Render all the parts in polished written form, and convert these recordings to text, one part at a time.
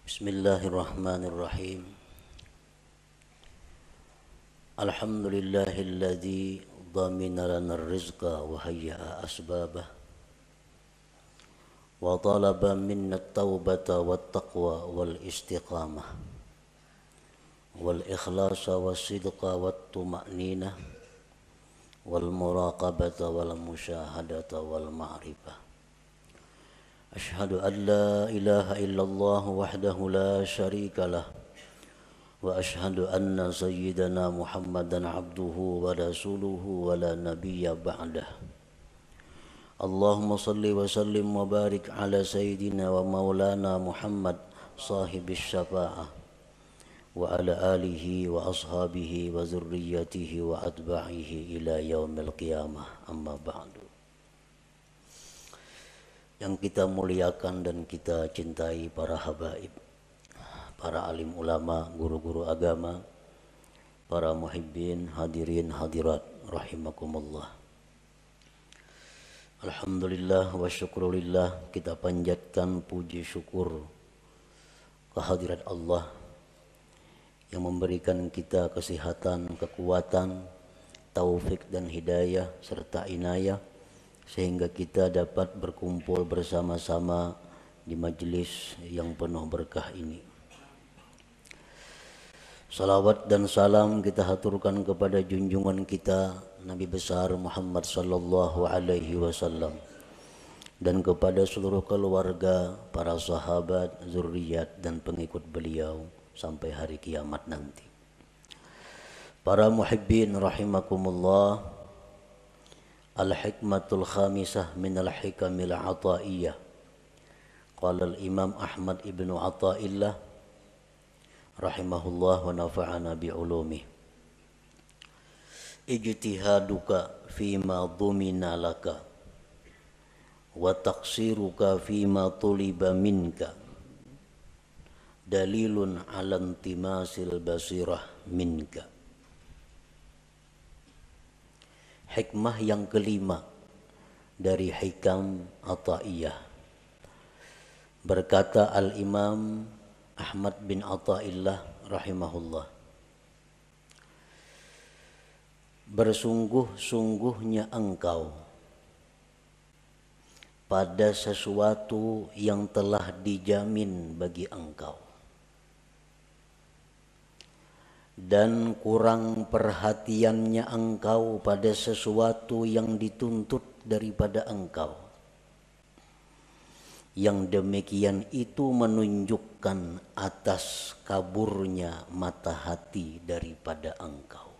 Bismillahirrahmanirrahim. Alhamdulillahilladzi dhamina lana ar-rizqa wa hayya'a asbabah wa talaba minna at-taubata wat-taqwa wal-istiqamah wal-ikhlasa was-sidqa wat-tuma'ninah wal-muraqabata wal-musyahadata wal-ma'rifah. Ashhadu an la ilaha illallah wahdahu la syarika lah wa ashhadu anna sayyidana Muhammadan abduhu wa rasuluhu wa la nabiyya ba'dah. Allahumma salli wa sallim wa barik ala sayyidina wa maulana Muhammad sahibis syafa'ah wa ala alihi wa ashabihi wa zurriyyatihi wa atba'ihi ila yaumil qiyamah, amma ba'du. Yang kita muliakan dan kita cintai para habaib, para alim ulama, guru-guru agama, para muhibbin, hadirin hadirat rahimakumullah. Alhamdulillah wa syukrulillah, kita panjatkan puji syukur kehadirat Allah yang memberikan kita kesehatan, kekuatan, taufik dan hidayah serta inayah sehingga kita dapat berkumpul bersama-sama di majelis yang penuh berkah ini. Salawat dan salam kita haturkan kepada junjungan kita Nabi besar Muhammad sallallahu alaihi wasallam dan kepada seluruh keluarga, para sahabat, zuriat dan pengikut beliau sampai hari kiamat nanti. Para muhibbin rahimakumullah, al-hikmatul khamisah min al-hikamil ataiyah. Qala al-imam Ahmad ibnu Athaillah rahimahullah wa nafa'ana bi'ulumih. Ijtihaduka fima dhumina laka wa taqsiruka fima tuliba minka dalilun ala intimasil basirah minka. Hikmah yang kelima dari hikam Athaiyah. Berkata Al-Imam Ahmad bin Athaillah rahimahullah, bersungguh-sungguhnya engkau pada sesuatu yang telah dijamin bagi engkau, dan kurang perhatiannya engkau pada sesuatu yang dituntut daripada engkau. Yang demikian itu menunjukkan atas kaburnya mata hati daripada engkau.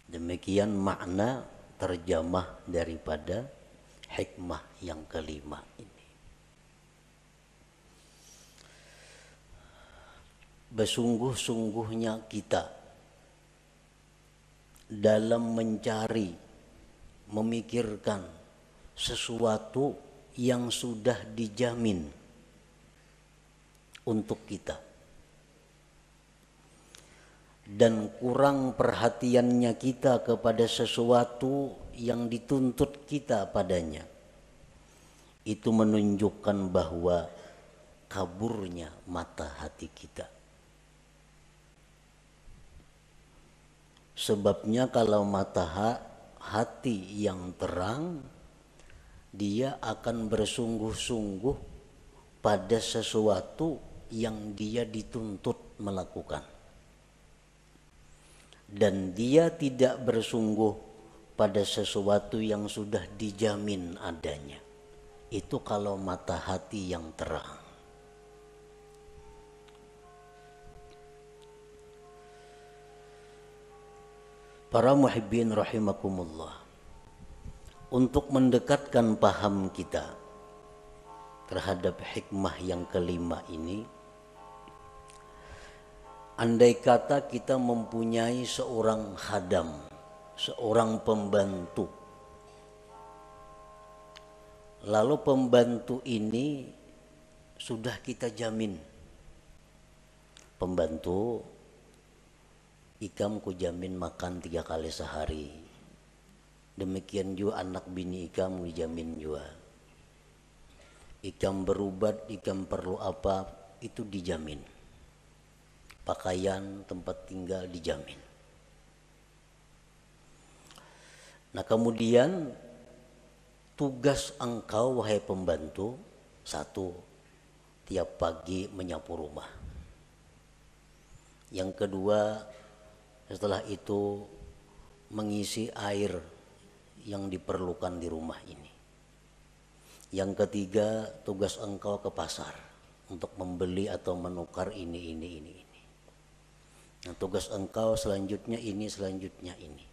Demikian makna terjemah daripada hikmah yang kelima ini. Bersungguh-sungguhnya kita dalam mencari, memikirkan sesuatu yang sudah dijamin untuk kita, dan kurang perhatiannya kita kepada sesuatu yang dituntut kita padanya, itu menunjukkan bahwa kaburnya mata hati kita. Sebabnya kalau mata hati yang terang, dia akan bersungguh-sungguh pada sesuatu yang dia dituntut melakukan. Dan dia tidak bersungguh pada sesuatu yang sudah dijamin adanya. Itu kalau mata hati yang terang. Para muhibbin rahimakumullah, untuk mendekatkan paham kita terhadap hikmah yang kelima ini, andai kata kita mempunyai seorang khadam, seorang pembantu, lalu pembantu ini sudah kita jamin, pembantu ikam ku jamin makan 3 kali sehari, demikian juga anak bini ikam dijamin juga. Ikam berubat, ikam perlu apa, itu dijamin. Pakaian, tempat tinggal dijamin. Nah kemudian tugas engkau wahai pembantu, satu, tiap pagi menyapu rumah. Yang kedua, setelah itu mengisi air yang diperlukan di rumah ini. Yang ketiga, tugas engkau ke pasar untuk membeli atau menukar ini. Nah, tugas engkau selanjutnya ini, selanjutnya ini.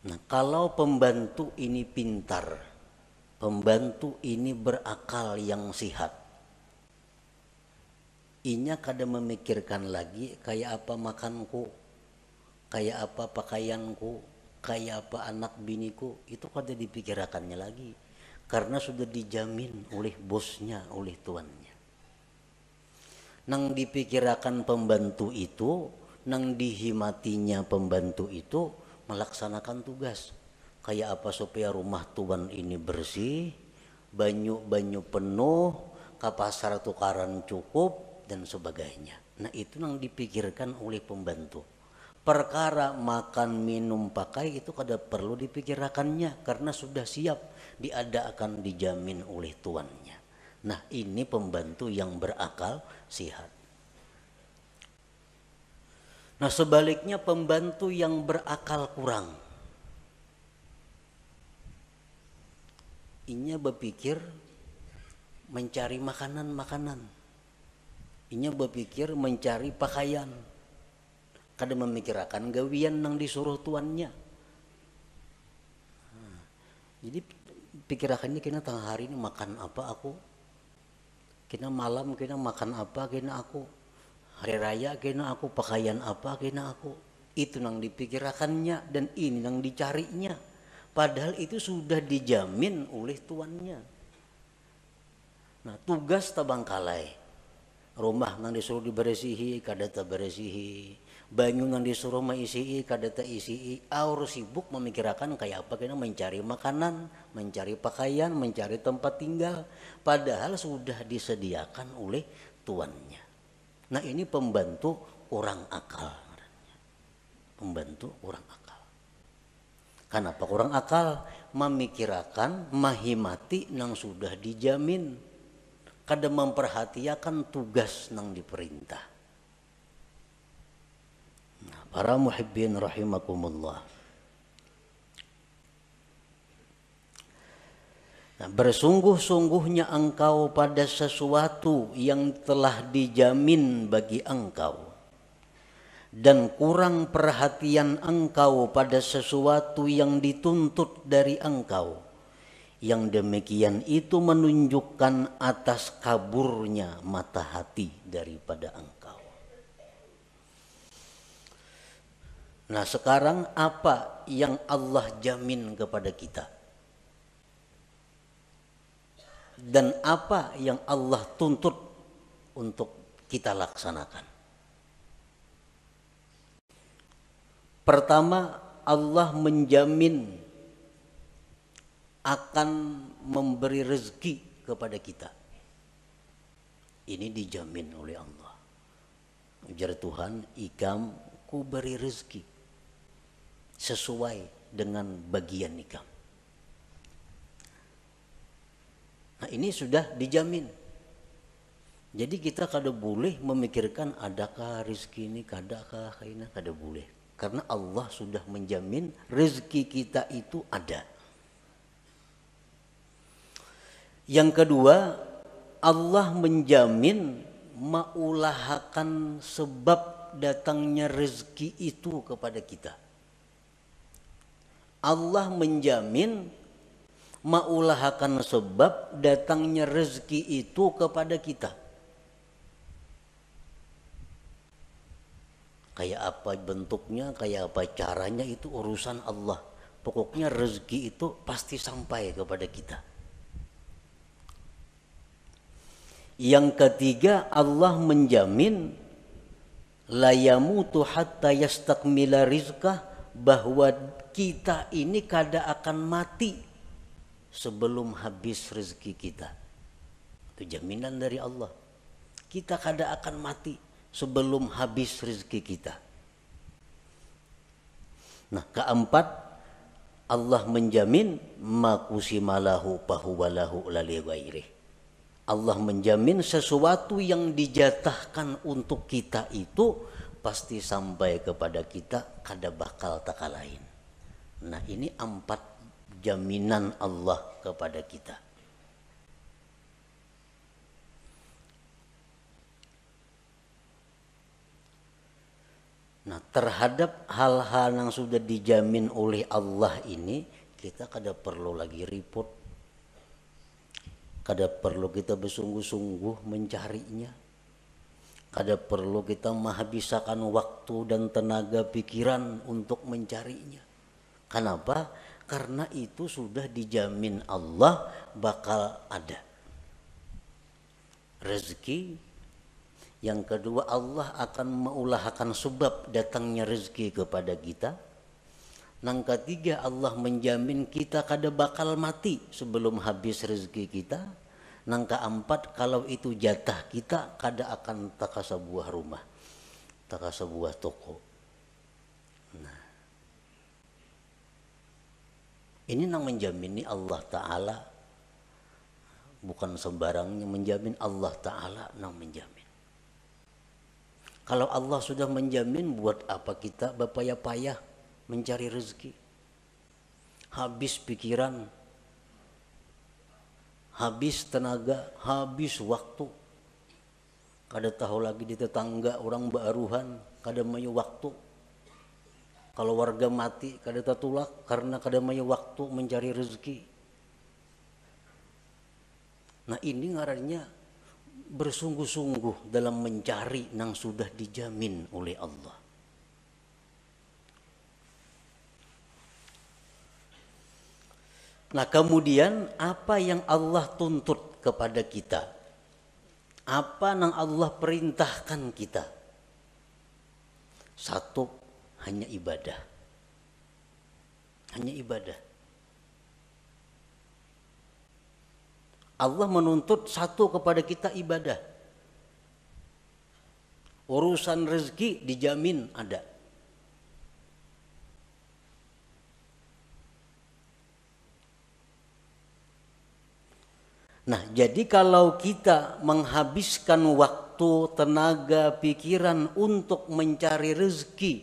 Nah, kalau pembantu ini pintar, pembantu ini berakal yang sihat, inya kada memikirkan lagi kayak apa makanku, kayak apa pakaianku, kayak apa anak biniku, itu kada dipikirkannya lagi karena sudah dijamin oleh bosnya, oleh tuannya. Nang dipikirkan pembantu itu, nang dihimatinya pembantu itu melaksanakan tugas. Kayak apa supaya rumah tuan ini bersih, banyu penuh, ke pasar tukaran cukup dan sebagainya. Nah itu yang dipikirkan oleh pembantu. Perkara makan, minum, pakai itu kada perlu dipikirkannya karena sudah siap diadakan, dijamin oleh tuannya. Nah ini pembantu yang berakal sihat. Nah sebaliknya pembantu yang berakal kurang, inya berpikir mencari makanan, inya berpikir mencari pakaian, kada memikirkan gawian nang disuruh tuannya. Jadi pikirakannya kena tengah hari ini makan apa aku, kena malam kena makan apa kena aku, hari raya kena aku pakaian apa kena aku. Itu nang dipikirkannya dan ini nang dicarinya. Padahal itu sudah dijamin oleh tuannya. Nah tugas tabangkalai, rumah nang disuruh diberesihi kada taberesihi, banyu nang disuruh maisii kada taisii, aur sibuk memikirkan kayak apa kena mencari makanan, mencari pakaian, mencari tempat tinggal, padahal sudah disediakan oleh tuannya. Nah ini pembantu kurang akal. Pembantu kurang akal. Kenapa kurang akal? Memikirkan, mahimati nang sudah dijamin, kada memperhatikan tugas nang diperintah. Nah, para muhibbin rahimakumullah. Nah, bersungguh-sungguhnya engkau pada sesuatu yang telah dijamin bagi engkau, dan kurang perhatian engkau pada sesuatu yang dituntut dari engkau, yang demikian itu menunjukkan atas kaburnya mata hati daripada engkau. Nah sekarang apa yang Allah jamin kepada kita? Dan apa yang Allah tuntut untuk kita laksanakan? Pertama, Allah menjamin akan memberi rezeki kepada kita. Ini dijamin oleh Allah. Ujar Tuhan, ikam ku beri rezeki sesuai dengan bagian ikam. Nah ini sudah dijamin. Jadi kita kada boleh memikirkan adakah rezeki ini, kadakah ini, kada boleh. Karena Allah sudah menjamin rezeki kita itu ada. Yang kedua, Allah menjamin maulahakan sebab datangnya rezeki itu kepada kita. Allah menjamin maulahakan sebab datangnya rezeki itu kepada kita. Kayak apa bentuknya, kayak apa caranya itu urusan Allah. Pokoknya rezeki itu pasti sampai kepada kita. Yang ketiga, Allah menjamin la yamutu hatta yastakmila rizqah, bahwa kita ini kada akan mati sebelum habis rezeki kita. Itu jaminan dari Allah. Kita kada akan mati sebelum habis rezeki kita. Nah, keempat, Allah menjamin makusimalahu pahuwalahu lali ghairih. Allah menjamin sesuatu yang dijatahkan untuk kita itu pasti sampai kepada kita, kada bakal taka lain. Nah, ini 4 jaminan Allah kepada kita. Nah, terhadap hal-hal yang sudah dijamin oleh Allah ini, kita kada perlu lagi ribut, kada perlu kita bersungguh-sungguh mencarinya, kada perlu kita menghabiskan waktu dan tenaga pikiran untuk mencarinya. Kenapa? Karena itu sudah dijamin Allah bakal ada rezeki. Yang kedua, Allah akan mengulahkan sebab datangnya rezeki kepada kita. Yang ketiga, Allah menjamin kita kada bakal mati sebelum habis rezeki kita. Yang keempat, kalau itu jatah kita, kada akan taka sebuah rumah, taka sebuah toko. Nah, ini yang menjamini Allah Ta'ala. Bukan sembarangnya menjamin, Allah Ta'ala yang menjamin. Kalau Allah sudah menjamin, buat apa kita berpayah-payah mencari rezeki? Habis pikiran, habis tenaga, habis waktu. Kada tahu lagi di tetangga orang baruhan, kada mayu waktu. Kalau warga mati, kada tatulak karena kada mayu waktu mencari rezeki. Nah, ini ngarannya bersungguh-sungguh dalam mencari yang sudah dijamin oleh Allah. Nah, kemudian apa yang Allah tuntut kepada kita? Apa yang Allah perintahkan kita? Satu, hanya ibadah. Hanya ibadah. Allah menuntut satu kepada kita, ibadah. Urusan rezeki dijamin ada. Nah, jadi kalau kita menghabiskan waktu, tenaga, pikiran untuk mencari rezeki,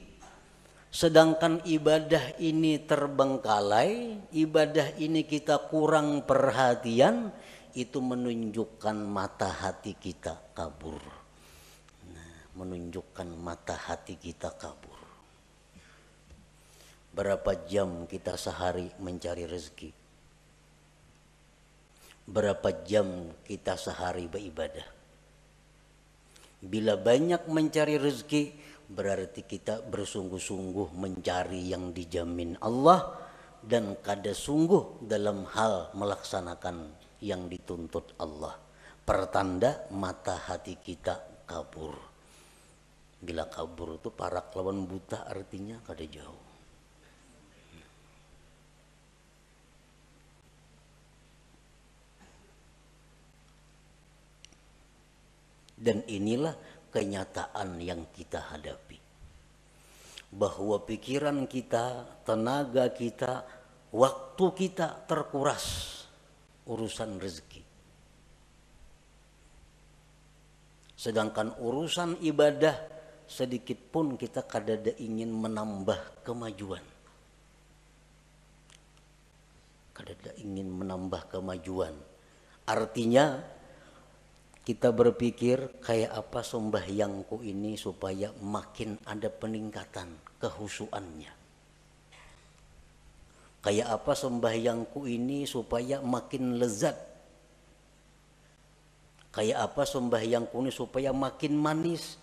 sedangkan ibadah ini terbengkalai, ibadah ini kita kurang perhatian, itu menunjukkan mata hati kita kabur. Nah, menunjukkan mata hati kita kabur. Berapa jam kita sehari mencari rezeki? Berapa jam kita sehari beribadah? Bila banyak mencari rezeki, berarti kita bersungguh-sungguh mencari yang dijamin Allah dan kada sungguh dalam hal melaksanakan yang dituntut Allah. Pertanda mata hati kita kabur. Bila kabur itu parak lawan buta, artinya kada jauh. Dan inilah kenyataan yang kita hadapi. Bahwa pikiran kita, tenaga kita, waktu kita terkuras urusan rezeki. Sedangkan urusan ibadah sedikit pun kita kadada ingin menambah kemajuan. Kadada ingin menambah kemajuan. Artinya kita berpikir kayak apa sembahyangku ini supaya makin ada peningkatan kehusuannya. Kayak apa sembahyangku ini supaya makin lezat. Kayak apa sembahyangku ini supaya makin manis.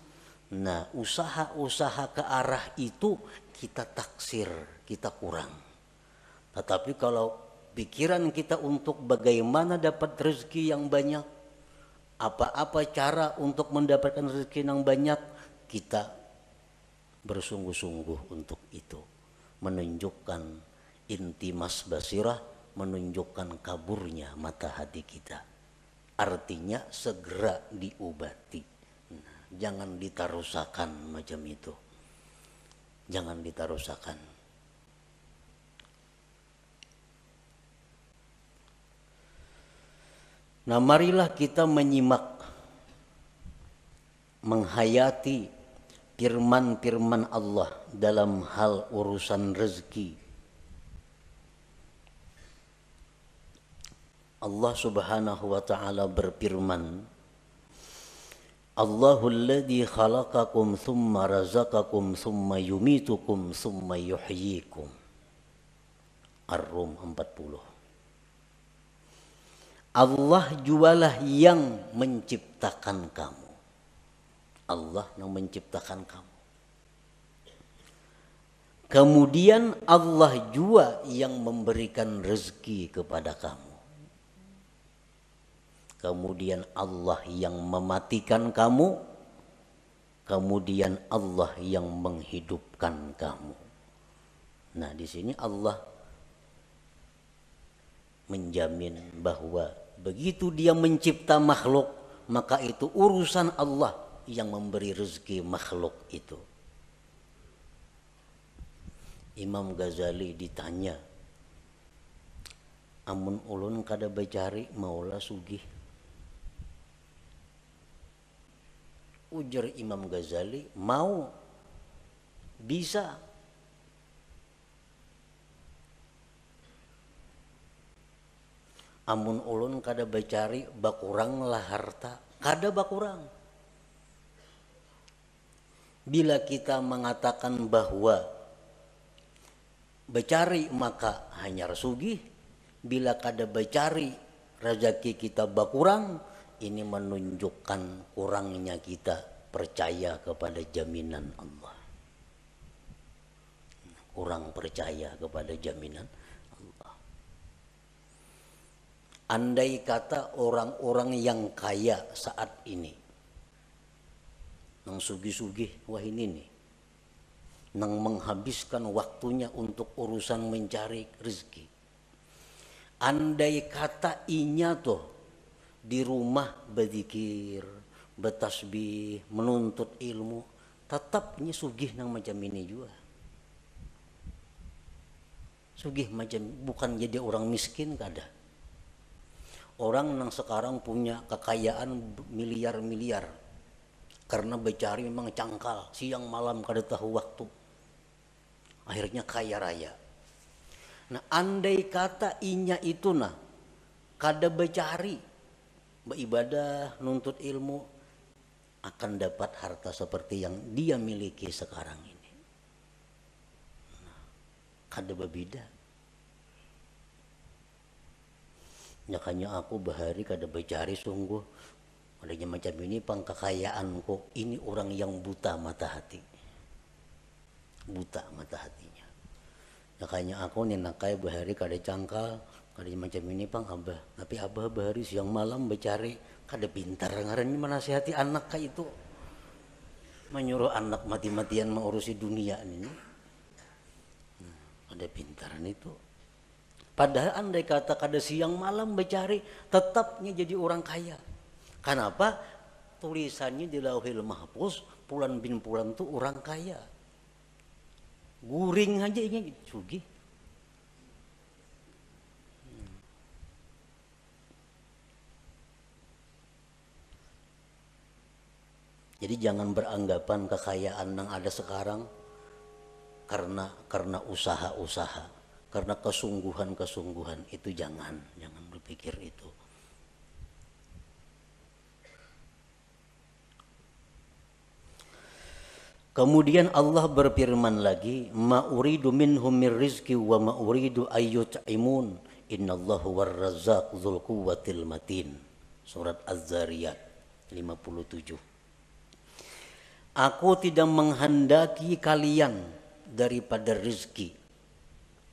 Nah, usaha-usaha ke arah itu kita taksir, kita kurang. Tetapi kalau pikiran kita untuk bagaimana dapat rezeki yang banyak, apa-apa cara untuk mendapatkan rezeki yang banyak, kita bersungguh-sungguh untuk itu. Menunjukkan intimas basirah menunjukkan kaburnya mata hati kita. Artinya segera diobati. Nah, jangan ditarusakan macam itu. Jangan ditarusakan. Nah, marilah kita menyimak, menghayati firman-firman Allah dalam hal urusan rezeki. Allah Subhanahu wa taala berfirman, Allahul ladzi khalaqakum tsumma razaqakum tsumma yumitukum tsumma yuhyikum. Ar-Rum 40. Allah jualah yang menciptakan kamu. Allah yang menciptakan kamu. Kemudian Allah jua yang memberikan rezeki kepada kamu. Kemudian Allah yang mematikan kamu. Kemudian Allah yang menghidupkan kamu. Nah, di sini Allah menjamin bahwa begitu dia mencipta makhluk, maka itu urusan Allah yang memberi rezeki makhluk itu. Imam Ghazali ditanya, amun ulun kada bacari maulah sugih. Ujar Imam Ghazali, mau, bisa. Amun ulun kada bacari bakurang lah harta, kada bakurang. Bila kita mengatakan bahwa bacari maka hanya sugih, bila kada bacari rezeki kita bakurang, ini menunjukkan kurangnya kita percaya kepada jaminan Allah. Kurang percaya kepada jaminan Allah. Andai kata orang-orang yang kaya saat ini, nang sugih-sugih, wah ini nih, nang menghabiskan waktunya untuk urusan mencari rezeki. Andai kata inya tuh di rumah berzikir, bertasbih, menuntut ilmu, tetapnya sugih nang macam ini juga. Sugih macam, bukan jadi orang miskin kada. Orang yang sekarang punya kekayaan miliar-miliar karena becari memang cangkal, siang malam kada tahu waktu, akhirnya kaya raya. Nah, andai kata inya itu nah kada becari, beribadah, nuntut ilmu, akan dapat harta seperti yang dia miliki sekarang ini. Nah, kada berbeda. Makanya aku bahari kada becari sungguh. Adanya macam ini pangkekayaanku. Ini orang yang buta mata hati. Buta mata hatinya. Makanya aku ninakai bahari kada cangkal. Kada macam ini pang abah. Tapi abah bahari siang malam becari. Kada pintar ngarannya menasihati anak kayak itu. Menyuruh anak mati-matian mengurusi dunia ini. Kada pintaran itu. Padahal andai kata kada siang malam becari, tetapnya jadi orang kaya. Kenapa? Tulisannya di Lauhil Mahfuz, Pulan bin Pulan itu orang kaya. Guring aja ini sugih. Jadi jangan beranggapan kekayaan yang ada sekarang karena usaha-usaha. Karena kesungguhan-kesungguhan itu jangan berpikir itu. Kemudian Allah berfirman lagi, ma uridu minhum mir rizqi wa ma uridu ayyut'imun innallahu warrazzaq dzul quwwatil matin. Surat Az-Zariyat 57. Aku tidak menghendaki kalian daripada rezeki.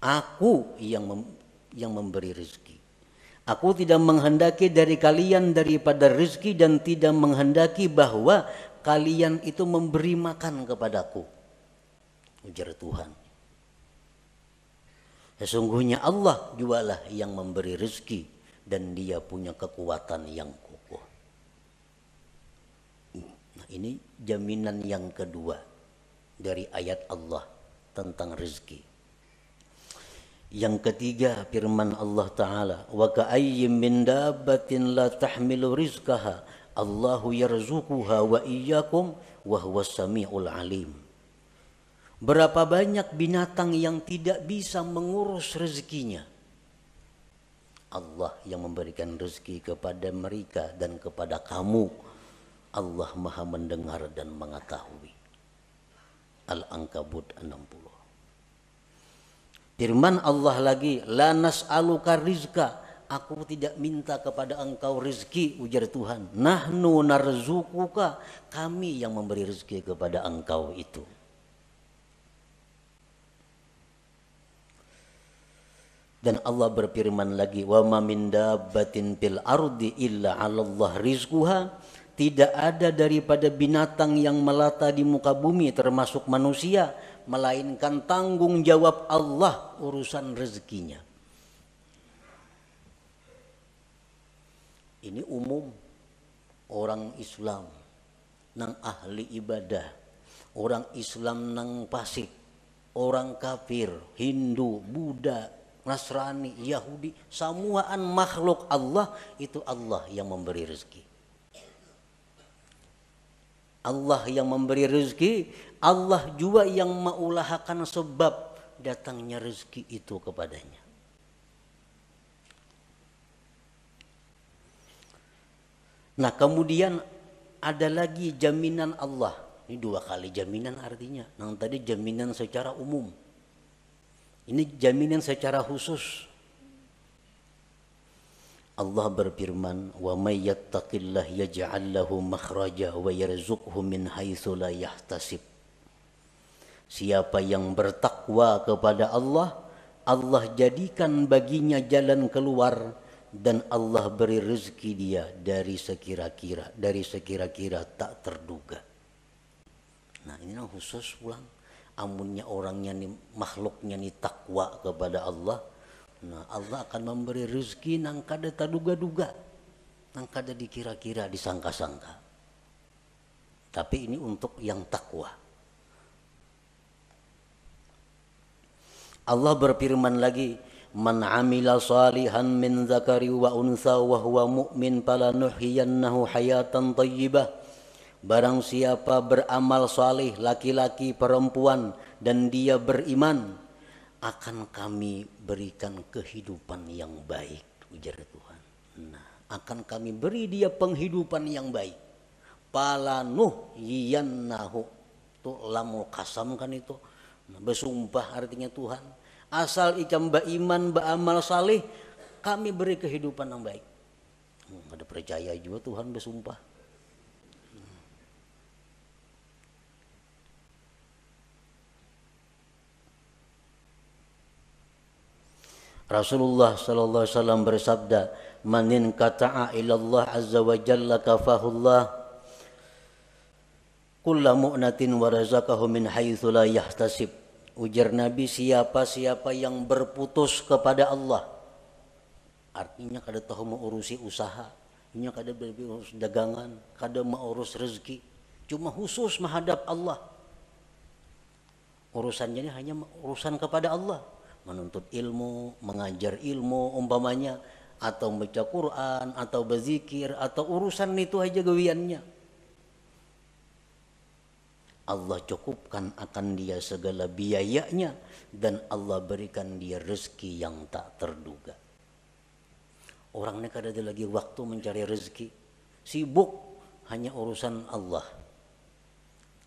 Aku yang memberi rezeki. Aku tidak menghendaki dari kalian daripada rezeki dan tidak menghendaki bahwa kalian itu memberi makan kepadaku. Ujar Tuhan. Sesungguhnya Allah jualah yang memberi rezeki dan dia punya kekuatan yang kokoh. Nah, ini jaminan yang kedua dari ayat Allah tentang rezeki. Yang ketiga firman Allah Ta'ala, wa ka'ayyim min dabbatin la tahmilu rizqaha Allahu yarzuquha wa iyyakum wa huwas samiul alim. Berapa banyak binatang yang tidak bisa mengurus rezekinya. Allah yang memberikan rezeki kepada mereka dan kepada kamu. Allah Maha mendengar dan mengetahui. Al-Ankabut 60. Firman Allah lagi, la nas'aluka rizqa, aku tidak minta kepada engkau rezeki, ujar Tuhan. Nahnu narzuquka, kami yang memberi rezeki kepada engkau itu. Dan Allah berfirman lagi, wa ma min dabbatin fil ardi illa 'alallah rizquha, tidak ada daripada binatang yang melata di muka bumi termasuk manusia melainkan tanggung jawab Allah urusan rezekinya. Ini umum orang Islam nang ahli ibadah, orang Islam nang fasik, orang kafir, Hindu, Buddha, Nasrani, Yahudi, semuaan makhluk Allah itu Allah yang memberi rezeki. Allah yang memberi rezeki, Allah juga yang mengulahakan sebab datangnya rezeki itu kepadanya. Nah, kemudian ada lagi jaminan Allah. Ini dua kali jaminan artinya. Yang tadi jaminan secara umum. Ini jaminan secara khusus. Allah berfirman, "Wa may yattaqillah yaj'al lahu makhraja wa yarzuqhu min haitsu la yahtasib." Siapa yang bertakwa kepada Allah, Allah jadikan baginya jalan keluar dan Allah beri rezeki dia dari sekira-kira tak terduga. Nah, ini yang khusus pulang. Amunnya orangnya nih, makhluknya nih takwa kepada Allah, nah Allah akan memberi rezeki nang kada taduga-duga, nang kada dikira-kira, disangka-sangka. Tapi ini untuk yang takwa. Allah berfirman lagi, man amila salihan min dzakari wa unsa wa huwa mu'min falanuhyiyannahu hayatan thayyibah. Barang siapa beramal saleh, laki-laki perempuan, dan dia beriman, akan kami berikan kehidupan yang baik, ujar Tuhan. Nah, akan kami beri dia penghidupan yang baik. Falanuhyiyannahu, itu lamul qasam kan itu. Nah, bersumpah artinya Tuhan. Asal ikam beriman, beramal saleh, kami beri kehidupan yang baik. Ada percaya juga Tuhan bersumpah. Rasulullah sallallahu alaihi wasallam bersabda, "Manin kata'a ila Allah azza wa jalla kafahullah kullu mu'natin wa razaqahu min haitsu la yahtasib." Ujar Nabi, siapa-siapa yang berputus kepada Allah, artinya kada tahu mengurusi usaha, nya kada berurus dagangan, kada mengurus rezeki, cuma khusus menghadap Allah. Urusannya ini hanya urusan kepada Allah. Menuntut ilmu, mengajar ilmu umpamanya, atau baca Quran, atau berzikir, atau urusan itu aja gawiannya. Allah cukupkan akan dia segala biayanya dan Allah berikan dia rezeki yang tak terduga. Orang ini kada ada lagi waktu mencari rezeki, sibuk hanya urusan Allah.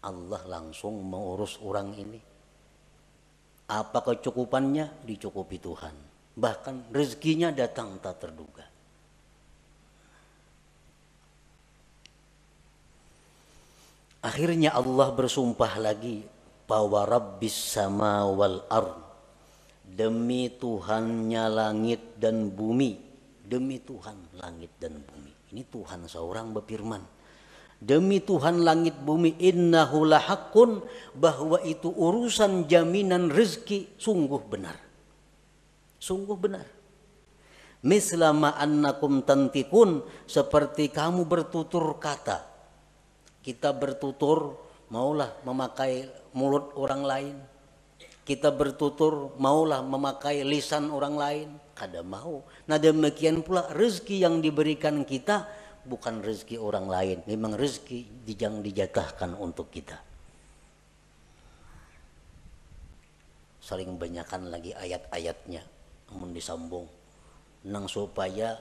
Allah langsung mengurus orang ini. Apa kecukupannya dicukupi Tuhan. Bahkan rezekinya datang tak terduga. Akhirnya Allah bersumpah lagi, bahwa Rabbis sama wal ard, demi Tuhannya langit dan bumi. Demi Tuhan langit dan bumi. Ini Tuhan seorang berfirman. Demi Tuhan langit bumi, innahu lahaqqun, bahwa itu urusan jaminan rezeki sungguh benar. Sungguh benar. Mislama annakum tantikun, seperti kamu bertutur kata. Kita bertutur maulah memakai mulut orang lain. Kita bertutur maulah memakai lisan orang lain. Kada mau. Nah demikian pula rezeki yang diberikan kita bukan rezeki orang lain. Memang rezeki yang dijatahkan untuk kita. Saling banyakkan lagi ayat-ayatnya. Namun disambung. Nang supaya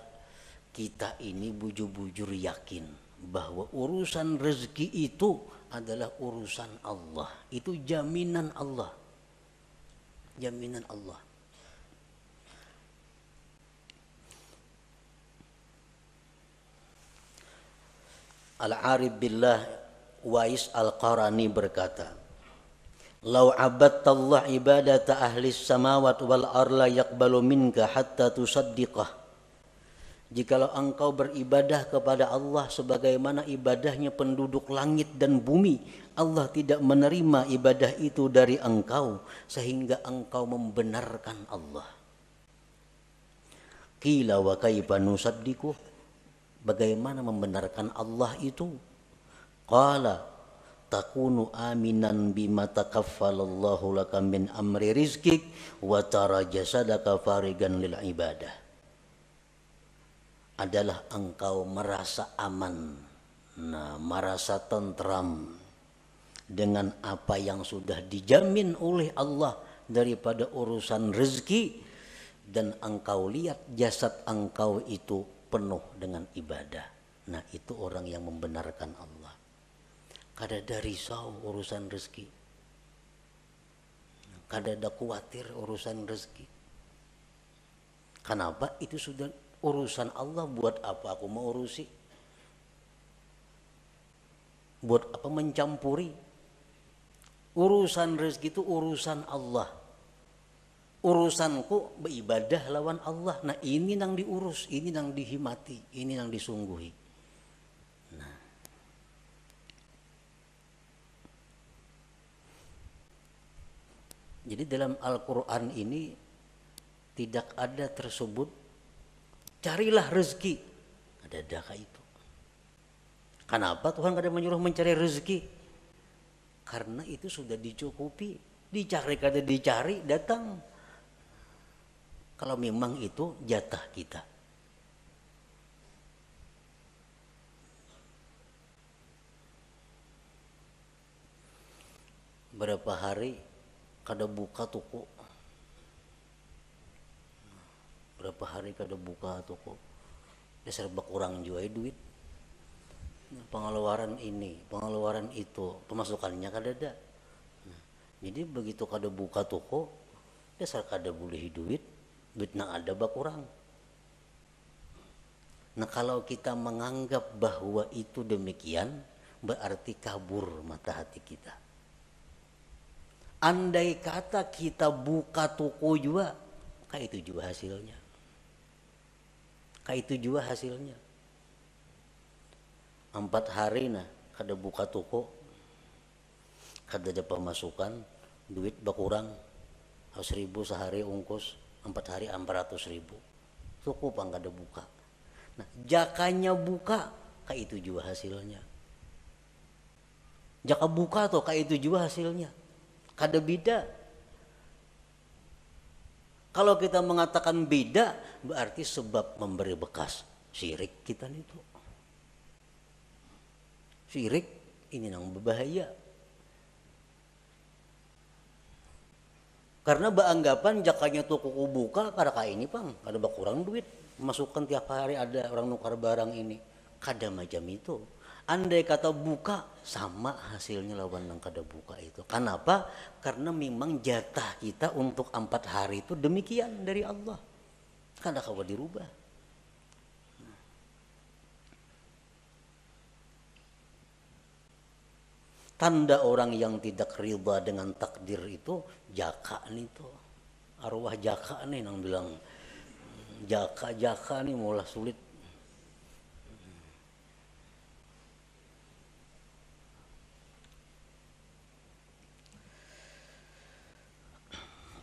kita ini bujur-bujur yakin bahwa urusan rezeki itu adalah urusan Allah. Itu jaminan Allah. Jaminan Allah. Al-Arif Billah Wais Al-Qarani berkata, "Lau abadtallah ibadata ahli samawat wal arla yaqbalu minka hatta tusaddiqah." Jikalau engkau beribadah kepada Allah sebagaimana ibadahnya penduduk langit dan bumi, Allah tidak menerima ibadah itu dari engkau sehingga engkau membenarkan Allah. Qila wa kaifa nusaddiqu? Bagaimana membenarkan Allah itu? Qala takunu aminan bima takaffalallahu laka min amri rizkik wa tara jasadaka farigan lil ibadah. Adalah engkau merasa aman, merasa tentram dengan apa yang sudah dijamin oleh Allah daripada urusan rezeki, dan engkau lihat jasad engkau itu penuh dengan ibadah. Nah itu orang yang membenarkan Allah. Kada ada risau urusan rezeki, kada ada khawatir urusan rezeki. Kenapa? Itu sudah urusan Allah. Buat apa aku mau urusi? Buat apa mencampuri? Urusan rezeki itu urusan Allah. Urusanku beribadah lawan Allah. Nah ini yang diurus, ini yang dihimati, ini yang disungguhi. Nah, jadi dalam Al-Quran ini tidak ada tersebut carilah rezeki. Ada itu. Kenapa Tuhan kada menyuruh mencari rezeki? Karena itu sudah dicukupi. Dicari kada dicari datang. Kalau memang itu jatah kita. Berapa hari kada buka toko. Berapa hari kada buka toko. Dasar berkurang juga duit. Pengeluaran ini, pengeluaran itu, pemasukannya kada ada. Jadi begitu kada buka toko, dasar kada boleh duit nang ada berkurang. Nah kalau kita menganggap bahwa itu demikian, berarti kabur mata hati kita. Andai kata kita buka toko juga, kayak itu juga hasilnya. Kayak itu juga hasilnya. 4 hari nah kada buka toko, kada ada pemasukan, duit berkurang, 1.000 sehari ungkus, 4 hari 400.000. Cukup ang kada buka. Nah, jakanya buka, kayak itu juga hasilnya. Jaka buka tuh kayak itu juga hasilnya. Kada beda. Kalau kita mengatakan beda, berarti sebab memberi bekas syirik kita itu. Syirik ini yang berbahaya. Karena beranggapan jakanya toko buka kada kayak ini pang, kada berkurang duit, masukkan tiap hari ada orang nukar barang ini. Kada macam itu. Andai kata buka sama hasilnya lawan yang kada buka itu. Kenapa? Karena memang jatah kita untuk 4 hari itu demikian dari Allah. Kada kawa dirubah. Tanda orang yang tidak ridha dengan takdir itu jaka nih tuh. Arwah jaka nih yang bilang jaka nih mulai sulit.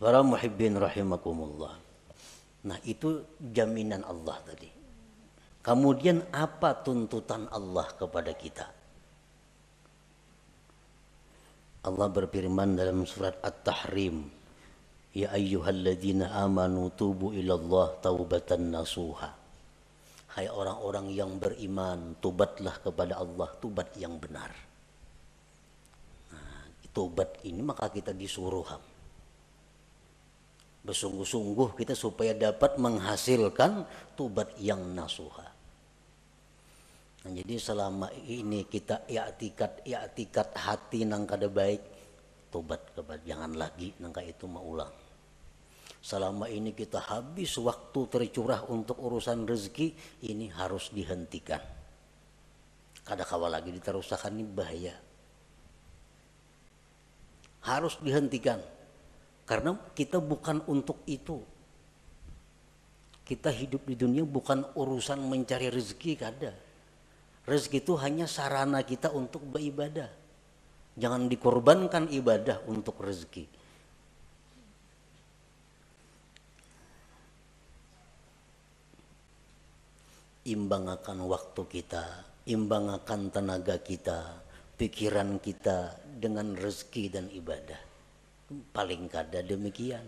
Para muhibbin rahimakumullah. Nah itu jaminan Allah tadi. Kemudian apa tuntutan Allah kepada kita? Allah berfirman dalam surat At-Tahrim, ya ayyuhalladzina amanu tubu ilallah taubatan nasuha. Hai orang-orang yang beriman, tobatlah kepada Allah, tobat yang benar. Nah, tobat ini maka kita disuruh bersungguh-sungguh kita supaya dapat menghasilkan tobat yang nasuha. Nah, jadi selama ini kita i'tikat hati nang kada baik, tobat kepada jangan lagi nangka itu maulang. Selama ini kita habis waktu tercurah untuk urusan rezeki, ini harus dihentikan. Kada kawa lagi diterusakan ini bahaya. Harus dihentikan. Karena kita bukan untuk itu. Kita hidup di dunia bukan urusan mencari rezeki, kada. Rezeki itu hanya sarana kita untuk beribadah. Jangan dikorbankan ibadah untuk rezeki. Imbangkan waktu kita, imbangkan tenaga kita, pikiran kita dengan rezeki dan ibadah. Paling kada demikian.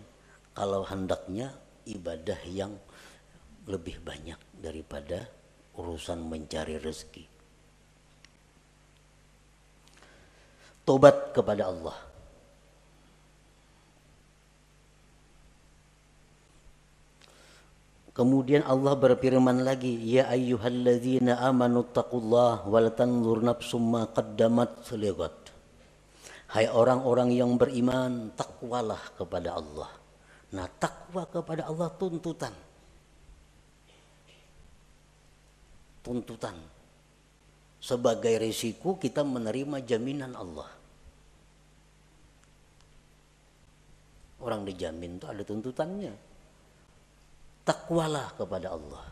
Kalau hendaknya ibadah yang lebih banyak daripada urusan mencari rezeki. Tobat kepada Allah. Kemudian Allah berfirman lagi, ya ayyuhalladzina amanu taqullah wal tanzur nafsum ma qaddamat lighad. Hai orang-orang yang beriman, takwalah kepada Allah. Nah, takwa kepada Allah tuntutan. Tuntutan. Sebagai risiko kita menerima jaminan Allah. Orang dijamin itu ada tuntutannya. Takwalah kepada Allah.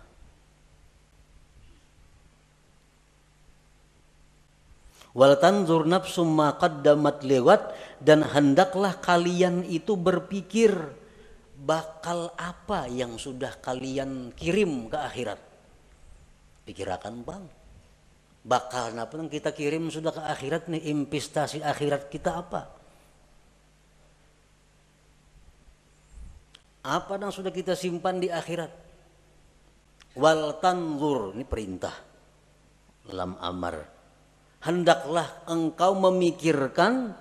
Wal tanzur nafsum ma qaddamat lighad, dan hendaklah kalian itu berpikir bakal apa yang sudah kalian kirim ke akhirat. Pikirakan bang, bakal apa yang kita kirim sudah ke akhirat nih, investasi akhirat kita apa? Apa yang sudah kita simpan di akhirat? Wal tanzur, ini perintah dalam amar. Hendaklah engkau memikirkan,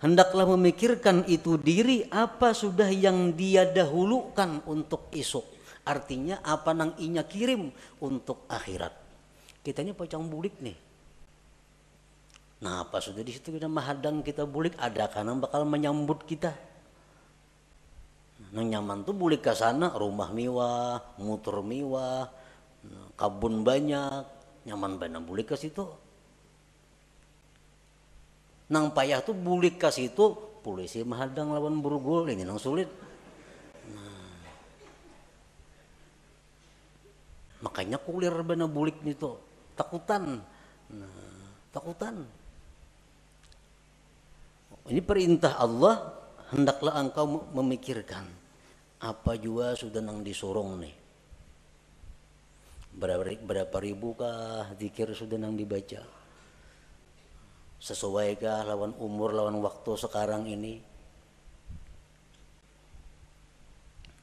hendaklah memikirkan itu diri apa sudah yang dia dahulukan untuk esok. Artinya apa nang inya kirim untuk akhirat. Kita ini pocong bulik nih. Nah apa sudah di situ kita mahadang kita bulik, ada kan bakal menyambut kita. Nang nyaman tuh bulik ke sana, rumah mewah, motor mewah, kabun banyak, nyaman banget bulik ke situ. Nang payah tuh bulik ke situ, polisi mahadang lawan burgul, ini nang sulit. Nah, makanya kulir bener bulik itu, takutan. Nah, takutan. Ini perintah Allah, hendaklah engkau memikirkan apa juga sudah nang disorong nih. Berapa ribu kah zikir sudah nang dibaca? Sesuaikah lawan umur, lawan waktu sekarang ini?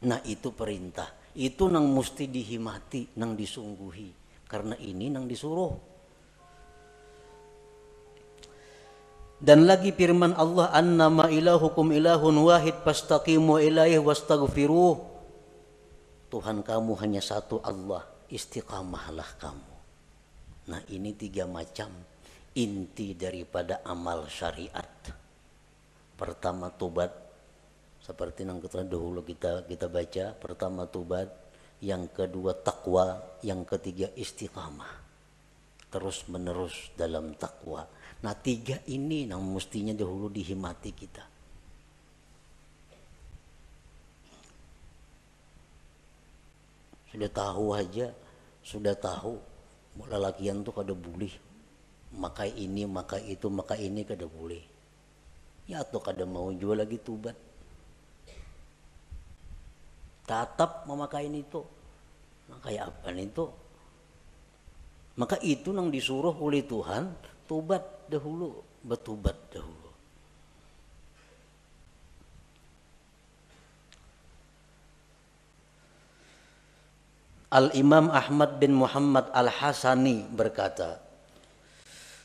Nah itu perintah. Itu nang mesti dihimati, nang disungguhi. Karena ini nang disuruh. Dan lagi firman Allah, annama ilahukum ilahun wahid fastaqimu ilaihi wastaghfiruh. Tuhan kamu hanya satu Allah, istiqamahlah kamu. Nah ini 3 macam inti daripada amal syariat. Pertama tobat, seperti yang dahulu kita baca. Pertama tobat, yang kedua takwa, yang ketiga istiqamah. Terus menerus dalam takwa. Nah 3 ini yang mestinya dahulu dihimati kita. Sudah tahu aja, sudah tahu lelakian tuh kada boleh makai ini, makai itu, makai ini kada boleh. Ya atau kada mau jual lagi tobat. tetap memakai itu. Nah, kayak apa itu? Maka itu yang disuruh oleh Tuhan, tobat dahulu, bertobat dahulu. Al-Imam Ahmad bin Muhammad Al-Hasani berkata,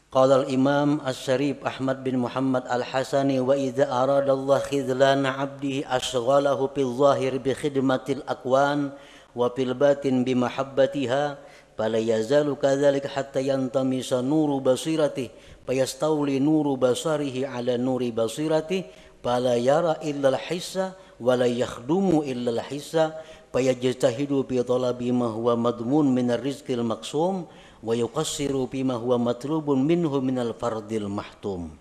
qala al-Imam As-Syarif Ahmad bin Muhammad Al-Hasani, wa idza arada Allah khidlana 'abdihi ashghalahu fil zahir bi khidmatil akwan wa fil batin bi mahabbatiha fala yazalu kadzalika hatta yantamisa nuru basiratihi fayastawli nuru basarihi ala nuri basiratihi fala yara illa al-hissa wa la yakhdumu illa al-hissa fayajtahidu fi talabi ma huwa madmun min ar-rizqil maqsum wa yuqassiru fi ma huwa matlubun minhu min al-fardil mahtum.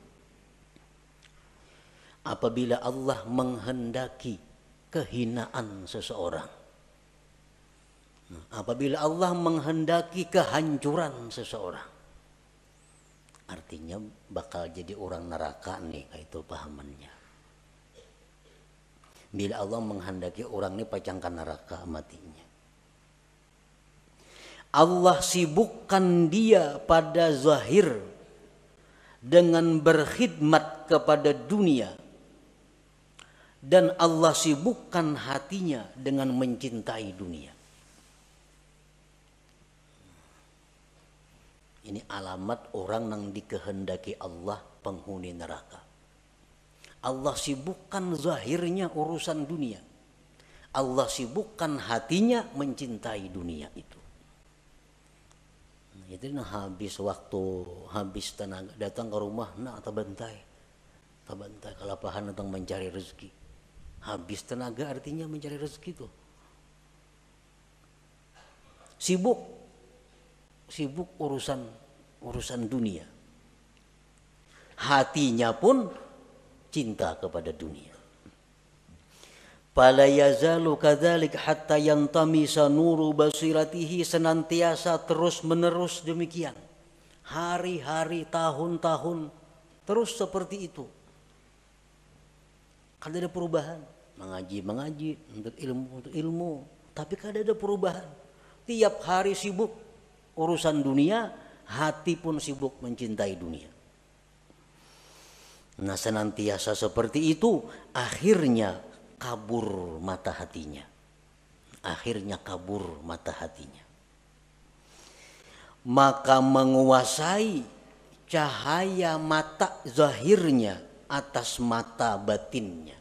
Apabila Allah menghendaki kehinaan seseorang, apabila Allah menghendaki kehancuran seseorang, artinya bakal jadi orang neraka nih, itu pahamannya. Bila Allah menghendaki orang ini pacangkan neraka matinya. Allah sibukkan dia pada zahir dengan berkhidmat kepada dunia, dan Allah sibukkan hatinya dengan mencintai dunia. Ini alamat orang yang dikehendaki Allah penghuni neraka. Allah sibukkan zahirnya urusan dunia. Allah sibukkan hatinya mencintai dunia itu. Nah, itu habis waktu, habis tenaga, datang ke rumah, nak tabantai kalapahan datang mencari rezeki. Habis tenaga artinya mencari rezeki itu. Sibuk urusan dunia. Hatinya pun cinta kepada dunia. Fala yazalu kadzalik hatta yantamisa nuru basiratihi, senantiasa terus menerus demikian. Hari-hari, tahun-tahun terus seperti itu. Kada ada perubahan. Mengaji, untuk ilmu, tapi kada ada perubahan. Tiap hari sibuk urusan dunia, hati pun sibuk mencintai dunia. Nah, senantiasa seperti itu, akhirnya kabur mata hatinya. Maka menguasai cahaya mata zahirnya atas mata batinnya.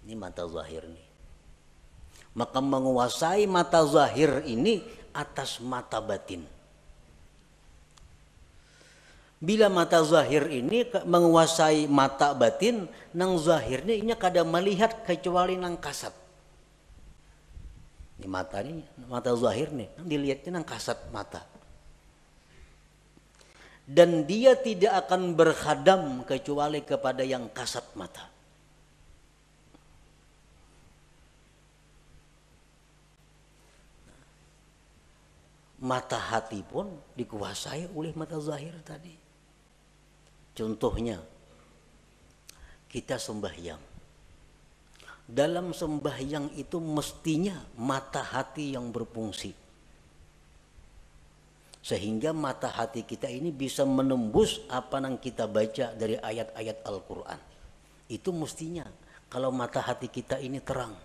Ini mata zahir nih. Maka menguasai mata zahir ini atas mata batin. Bila mata zahir ini menguasai mata batin, nang zahirnya ini kada melihat kecuali nang kasat. Ini mata zahir nih, dilihatnya nang kasat mata. Dan dia tidak akan berkhadam kecuali kepada yang kasat mata. Mata hati pun dikuasai oleh mata zahir tadi. Contohnya, kita sembahyang. Dalam sembahyang itu mestinya mata hati yang berfungsi. Sehingga mata hati kita ini bisa menembus apa yang kita baca dari ayat-ayat Al-Quran. Itu mestinya kalau mata hati kita ini terang.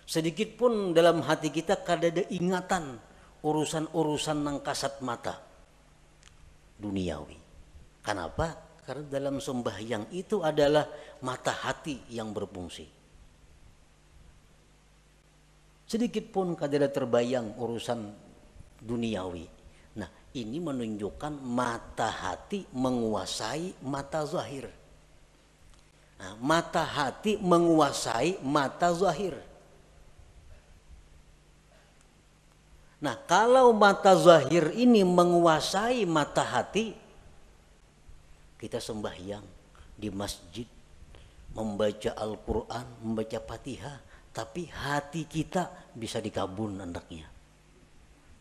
Sedikit pun dalam hati kita kada ada ingatan urusan-urusan nang kasat mata duniawi. Kenapa? Karena dalam sembahyang itu adalah mata hati yang berfungsi. Sedikit pun kada ada terbayang urusan duniawi. Nah, ini menunjukkan mata hati menguasai mata zahir. Nah, mata hati menguasai mata zahir. Nah, kalau mata zahir ini menguasai mata hati, kita sembahyang di masjid, membaca Al-Quran, membaca Fatihah, tapi hati kita bisa dikabun andaknya.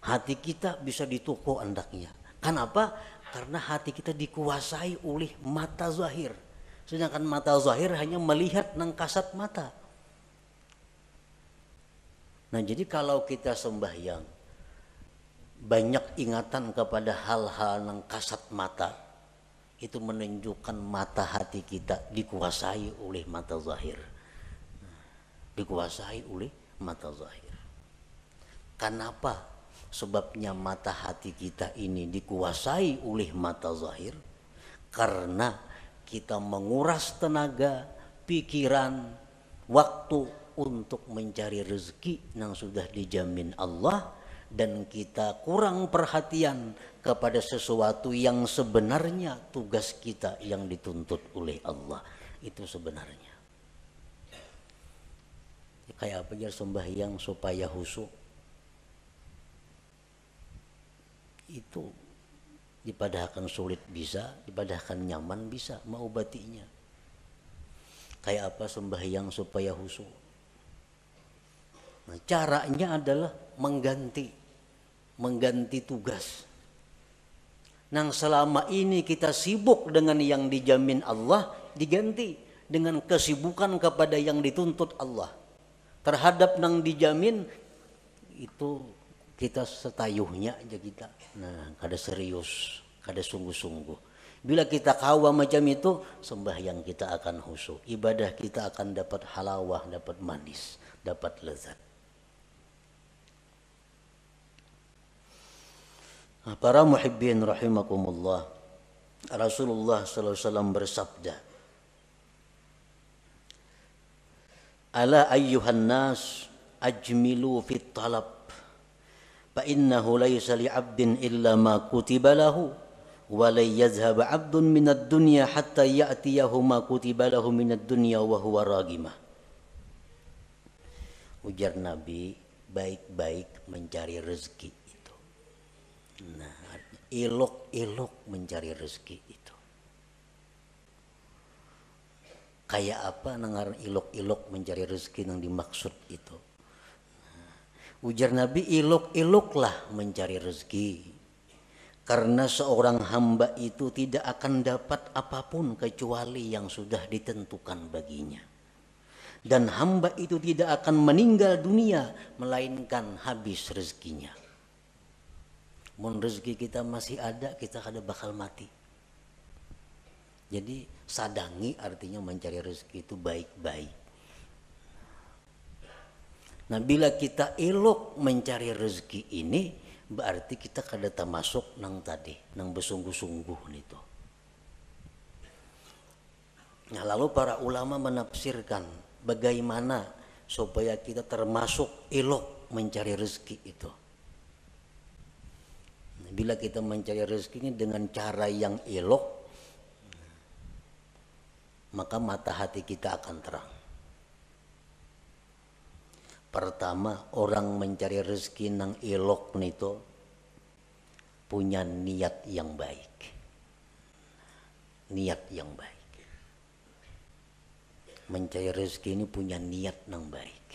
Hati kita bisa dituku andaknya. Kenapa? Karena hati kita dikuasai oleh mata zahir. Sedangkan mata zahir hanya melihat nang kasat mata. Nah jadi kalau kita sembahyang banyak ingatan kepada hal-hal yang kasat mata, itu menunjukkan mata hati kita dikuasai oleh mata zahir. Dikuasai oleh mata zahir. Kenapa? Sebabnya mata hati kita ini dikuasai oleh mata zahir karena kita menguras tenaga, pikiran, waktu untuk mencari rezeki yang sudah dijamin Allah, dan kita kurang perhatian kepada sesuatu yang sebenarnya tugas kita yang dituntut oleh Allah. Itu sebenarnya. Kayak apa ya sembahyang supaya khusyuk? Itu dipadahkan sulit bisa, dipadahkan nyaman bisa, mengobatinya. Kayak apa sembahyang supaya khusyuk? Nah, caranya adalah mengganti tugas. Nang selama ini kita sibuk dengan yang dijamin Allah, diganti dengan kesibukan kepada yang dituntut Allah. Terhadap nang dijamin itu kita setayuhnya aja kita. Nah, kada serius, kada sungguh-sungguh. Bila kita kawa macam itu, sembahyang kita akan khusyuk. Ibadah kita akan dapat halawah, dapat manis, dapat lezat. Nah, para muhibbin rahimakumullah, Rasulullah sallallahu alaihi wasallam bersabda, "Ala ayyuhan nas ajmilu fit talab, fa innahu laysa li 'abdin illa ma kutiba lahu, wa la yazhab 'abdun minad dunya hatta ya'tiyahu ma kutiba lahu minad dunya wa huwa ragimah." Ujar Nabi, baik-baik mencari rezeki itu. Nah, elok-elok mencari rezeki itu. Kayak apa nangar ilok-ilok mencari rezeki yang dimaksud itu? Ujar Nabi, ilok-iloklah mencari rezeki. Karena seorang hamba itu tidak akan dapat apapun kecuali yang sudah ditentukan baginya. Dan hamba itu tidak akan meninggal dunia melainkan habis rezekinya. Mun rezeki kita masih ada, kita kada bakal mati. Jadi sadangi artinya mencari rezeki itu baik-baik. Nah, bila kita elok mencari rezeki ini, berarti kita kada termasuk nang tadi, nang bersungguh-sungguh itu. Nah, lalu para ulama menafsirkan bagaimana supaya kita termasuk elok mencari rezeki itu. Nah, bila kita mencari rezeki ini dengan cara yang elok, maka mata hati kita akan terang. Pertama, orang mencari rezeki nang elok nito punya niat yang baik. Niat yang baik. Mencari rezeki ini punya niat nang baik.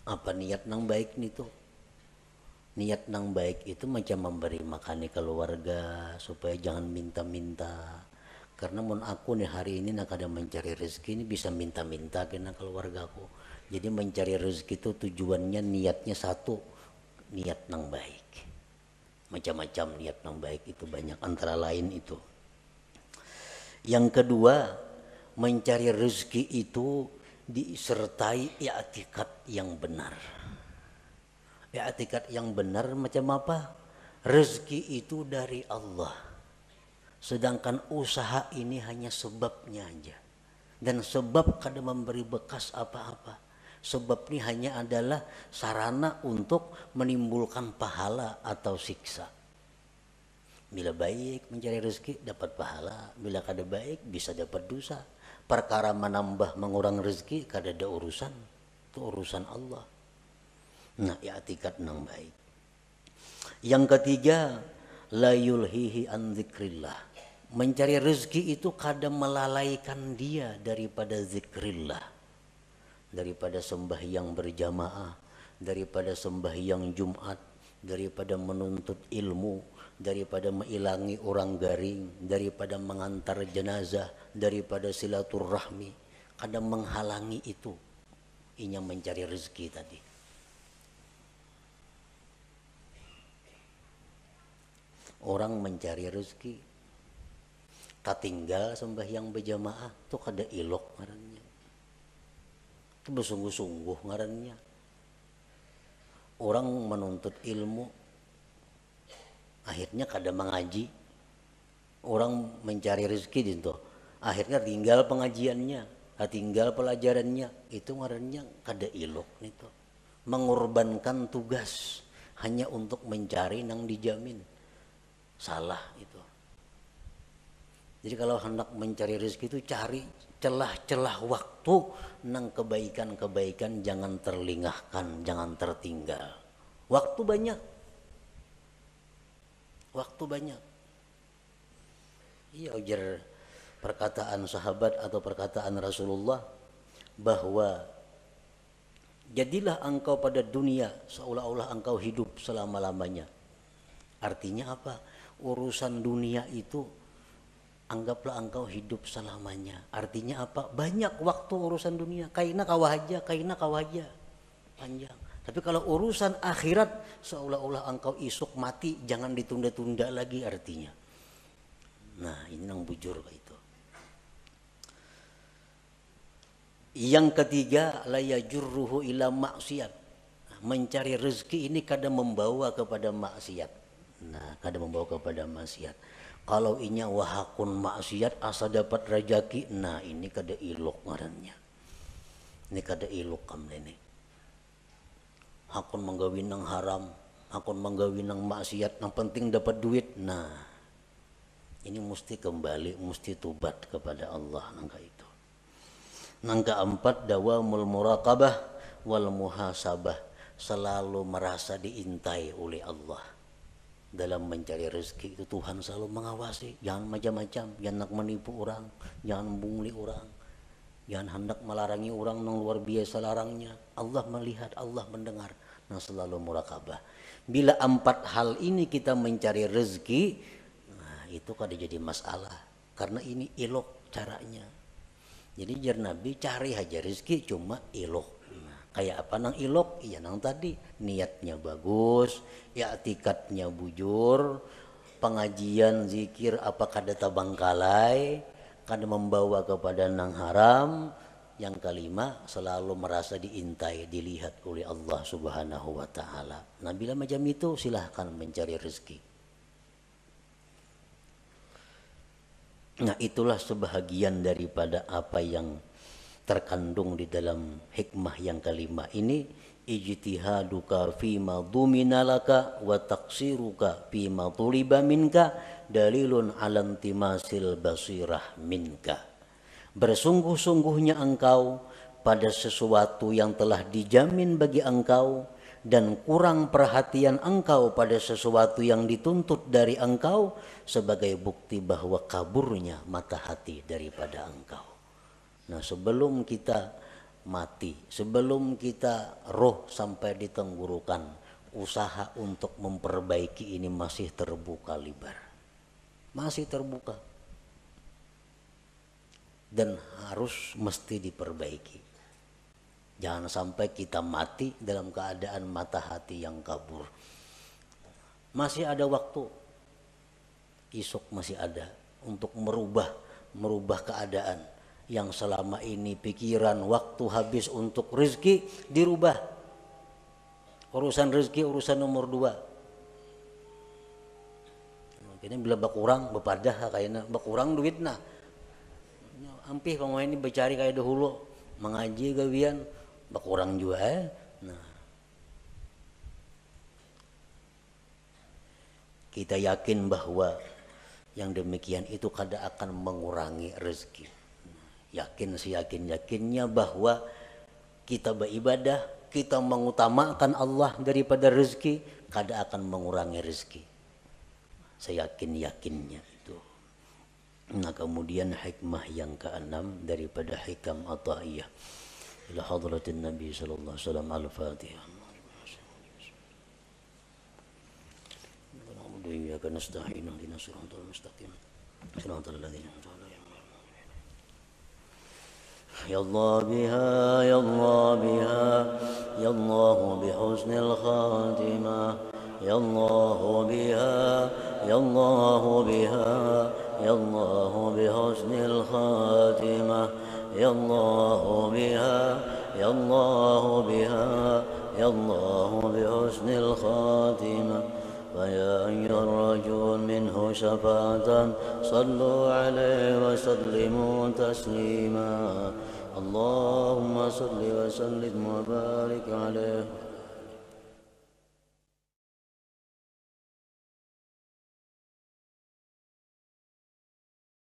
Apa niat nang baik nito? Niat nang baik itu macam memberi makan keluarga supaya jangan minta-minta. Karena mun aku nih hari ini nak ada mencari rezeki ini bisa minta-minta kena keluargaku. Jadi mencari rezeki itu tujuannya niatnya satu, niat nang baik. Macam-macam niat nang baik itu banyak, antara lain itu. Yang kedua, mencari rezeki itu disertai i'tikad yang benar. I'tikad yang benar macam apa? Rezeki itu dari Allah. Sedangkan usaha ini hanya sebabnya aja. Dan sebab kada memberi bekas apa-apa. Sebab ini hanya adalah sarana untuk menimbulkan pahala atau siksa. Bila baik mencari rezeki dapat pahala, bila kada baik bisa dapat dosa. Perkara menambah mengurang rezeki kada ada urusan, itu urusan Allah. Nah, i'tikad nang baik. Yang ketiga, la yulhihi an dzikrillah. Mencari rezeki itu kadang melalaikan dia daripada zikrillah. Daripada sembahyang berjamaah, daripada sembahyang Jumat, daripada menuntut ilmu, daripada mengilangi orang garing, daripada mengantar jenazah, daripada silaturahmi. Kadang menghalangi itu. Inya mencari rezeki tadi. orang mencari rezeki katinggal sembahyang berjamaah tuh kada ilok ngarannya, itu bersungguh-sungguh ngarannya. Orang menuntut ilmu akhirnya kada mengaji, orang mencari rezeki itu akhirnya tinggal pengajiannya, tinggal pelajarannya, itu ngarannya kada ilok itu, mengorbankan tugas hanya untuk mencari nang dijamin, salah itu. Jadi kalau hendak mencari rezeki itu cari celah-celah waktu nang kebaikan-kebaikan, jangan terlingahkan, jangan tertinggal. Waktu banyak. Waktu banyak. Iya, ujar perkataan sahabat atau perkataan Rasulullah bahwa jadilah engkau pada dunia seolah-olah engkau hidup selama-lamanya. Artinya apa? Urusan dunia itu anggaplah engkau hidup selamanya. Artinya apa? Banyak waktu urusan dunia. Kaina kawahaja, panjang. Tapi kalau urusan akhirat seolah-olah engkau isuk mati, jangan ditunda-tunda lagi artinya. Nah, ini yang bujur itu. Yang ketiga, la yajurruhu ila maksiat. Mencari rezeki ini kadang membawa kepada maksiat. Nah, kadang membawa kepada maksiat. Kalau inya wahakun maksiat asa dapat rejeki, nah ini kada ilok ngarannya. Ini kada ilok kam ini. Hakun menggawin nang haram, hakun menggawin nang maksiat, yang penting dapat duit. Nah, ini mesti kembali, mesti tubat kepada Allah nangka itu. Nangka empat, dawamul muraqabah wal muhasabah, selalu merasa diintai oleh Allah. Dalam mencari rezeki itu Tuhan selalu mengawasi, jangan macam-macam, jangan hendak menipu orang, jangan membungli orang, jangan hendak melarangi orang yang luar biasa larangnya. Allah melihat, Allah mendengar. Nah, selalu muraqabah. Bila empat hal ini kita mencari rezeki, nah itu kada jadi masalah, karena ini ilok caranya. Jadi jar Nabi cari aja rezeki cuma ilok. Kayak apa nang ilok? Iya nang tadi niatnya bagus, i'tikadnya bujur, pengajian zikir apa kada tabangkalai, kada membawa kepada nang haram. Yang kelima, selalu merasa diintai, dilihat oleh Allah Subhanahu wa taala. Nah, bila macam itu silahkan mencari rezeki. Nah, itulah sebahagian daripada apa yang terkandung di dalam hikmah yang kelima ini, ijtihaduka fima duminalaka wa taqsiruka fima tuliba minka dalilun ala intimasil basirah minka. Bersungguh-sungguhnya engkau pada sesuatu yang telah dijamin bagi engkau dan kurang perhatian engkau pada sesuatu yang dituntut dari engkau sebagai bukti bahwa kaburnya mata hati daripada engkau. Nah, sebelum kita mati, sebelum kita roh sampai di tenggorokan, usaha untuk memperbaiki ini masih terbuka lebar. Masih terbuka. Dan harus mesti diperbaiki. Jangan sampai kita mati dalam keadaan mata hati yang kabur. Masih ada waktu. Esok masih ada untuk merubah keadaan. Yang selama ini pikiran waktu habis untuk rezeki dirubah. Urusan rezeki urusan nomor 2. Ini bila berkurang bepadah kayaknya berkurang duitnya. Ampih pemain ini bercari kayak dahulu mengaji gawian berkurang juga Nah, kita yakin bahwa yang demikian itu kada akan mengurangi rezeki. Yakin seyakin-yakinnya bahwa kita beribadah, kita mengutamakan Allah daripada rezeki, kada akan mengurangi rezeki. Seyakin-yakinnya itu. Nah, kemudian hikmah yang keenam daripada hikam ataiyah ila hadratin Nabi sallallahu alaihi wasallam. Al-Fatihah. Iyyaka nasta'in ihdinas siratal mustaqim siratal ladzina an'amta 'alaihim. Ya Allah biha ya Allah biha ya Allah bihusnil khatimah يا الله بها يا الله بها يا الله بحسن الخاتمة يا الله بها يا الله بها يا الله بحسن الخاتمة فيا أيها الرجل منه شفاعة صلوا عليه وسلموا تسليما اللهم صل وسلم وبارك عليه